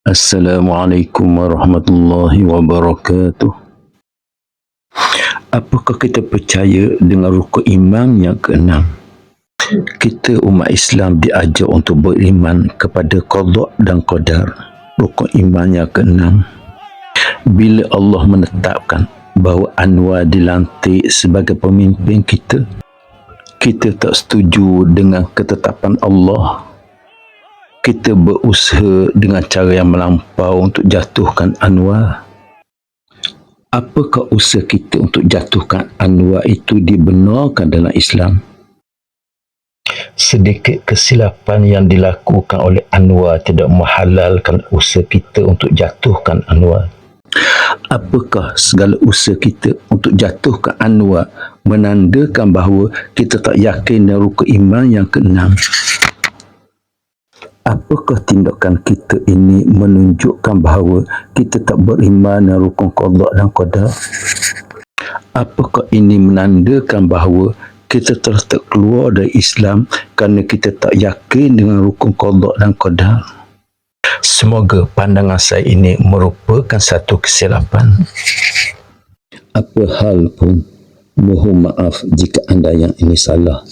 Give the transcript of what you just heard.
Assalamualaikum warahmatullahi wabarakatuh. Apakah kita percaya dengan rukun iman yang keenam? Kita umat Islam diajar untuk beriman kepada qada dan qadar. Rukun iman yang keenam. Bila Allah menetapkan bahawa Anwar dilantik sebagai pemimpin kita, kita tak setuju dengan ketetapan Allah. Kita berusaha dengan cara yang melampau untuk jatuhkan Anwar. Apakah usaha kita untuk jatuhkan Anwar itu dibenarkan dalam Islam? Sedikit kesilapan yang dilakukan oleh Anwar tidak menghalalkan usaha kita untuk jatuhkan Anwar. Apakah segala usaha kita untuk jatuhkan Anwar menandakan bahawa kita tak yakin dengan rukun iman yang keenam? Apakah tindakan kita ini menunjukkan bahawa kita tak beriman dengan rukun qada dan qadar? Apakah ini menandakan bahawa kita telah terkeluar dari Islam kerana kita tak yakin dengan rukun qada dan qadar? Semoga pandangan saya ini merupakan satu kesilapan. Apa hal pun, mohon maaf jika anda yang ini salah.